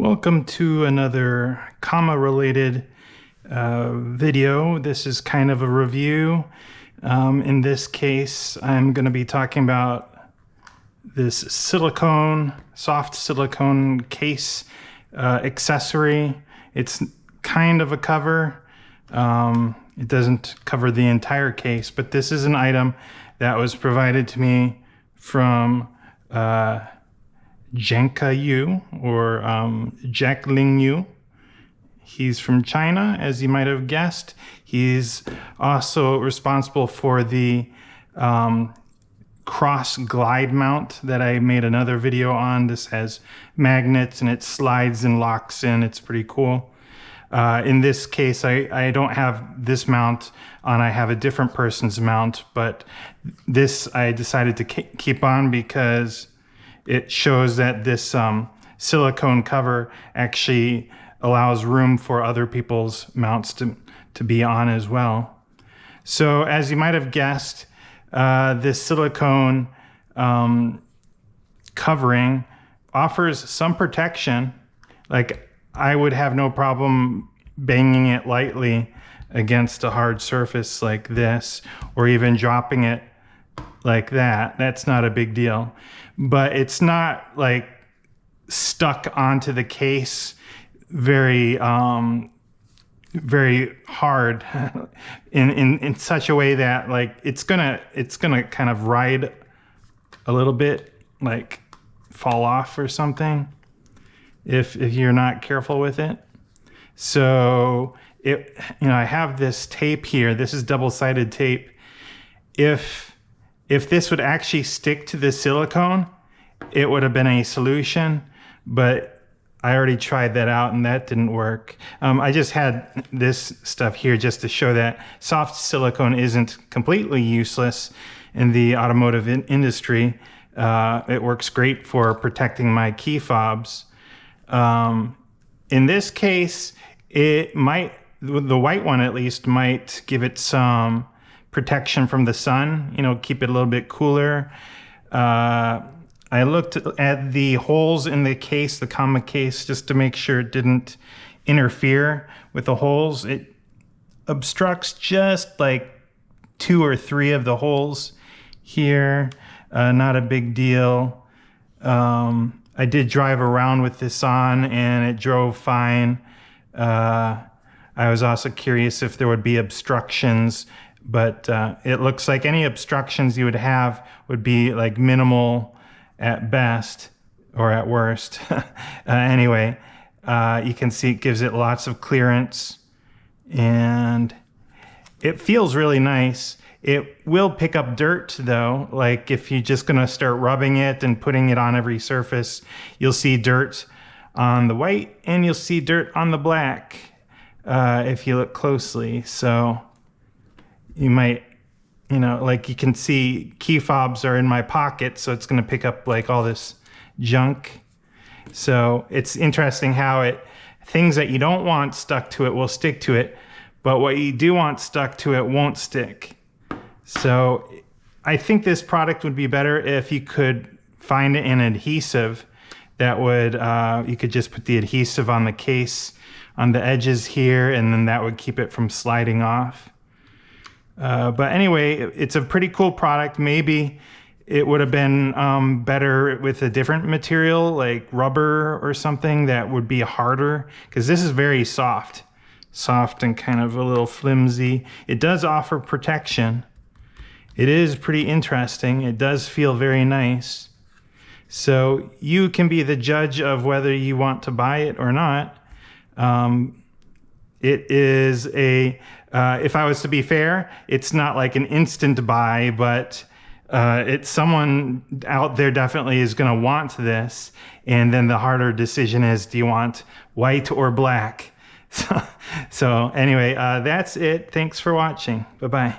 Welcome to another comma-related video. This is kind of a review. In this case, I'm going to be talking about this silicone, soft silicone case accessory. It's kind of a cover. It doesn't cover the entire case, but this is an item that was provided to me from Zhengke Yu, or Jack Ling Yu. He's from China, as you might have guessed. He's also responsible for the cross glide mount that I made another video on. This has magnets and it slides and locks in. It's pretty cool. In this case, I don't have this mount on. I have a different person's mount, but this I decided to keep on because it shows that this silicone cover actually allows room for other people's mounts to be on as well. So as you might have guessed, this silicone covering offers some protection. Like, I would have no problem banging it lightly against a hard surface like this, or even dropping it like that. That's not a big deal. But it's not like stuck onto the case very very hard in such a way that like it's gonna kind of ride a little bit, like fall off or something if you're not careful with it. So I have this tape here. This is double-sided tape. If this would actually stick to the silicone, it would have been a solution, but I already tried that out and that didn't work. I just had this stuff here just to show that soft silicone isn't completely useless in the automotive industry. It works great for protecting my key fobs. In this case, it might, the white one at least, might give it some protection from the sun, keep it a little bit cooler. I looked at the holes in the case, the comma case, just to make sure it didn't interfere with the holes. It obstructs just like 2 or 3 of the holes here. Not a big deal. I did drive around with this on and it drove fine. I was also curious if there would be obstructions, but it looks like any obstructions you would have would be like minimal at best or at worst. Anyway, you can see it gives it lots of clearance and it feels really nice. It will pick up dirt though. Like if you're just gonna start rubbing it and putting it on every surface, you'll see dirt on the white and you'll see dirt on the black if you look closely. So you might, like you can see key fobs are in my pocket, so it's going to pick up like all this junk. So it's interesting how things that you don't want stuck to it will stick to it, but what you do want stuck to it won't stick. So I think this product would be better if you could find an adhesive that would, you could just put the adhesive on the case on the edges here, and then that would keep it from sliding off. But anyway, it's a pretty cool product. Maybe it would have been better with a different material, like rubber or something that would be harder, because this is very soft and kind of a little flimsy. It does offer protection. It is pretty interesting. It does feel very nice. So you can be the judge of whether you want to buy it or not. It is if I was to be fair, it's not like an instant buy, but it's someone out there definitely is going to want this. And then the harder decision is, do you want white or black? So anyway, that's it. Thanks for watching. Bye-bye.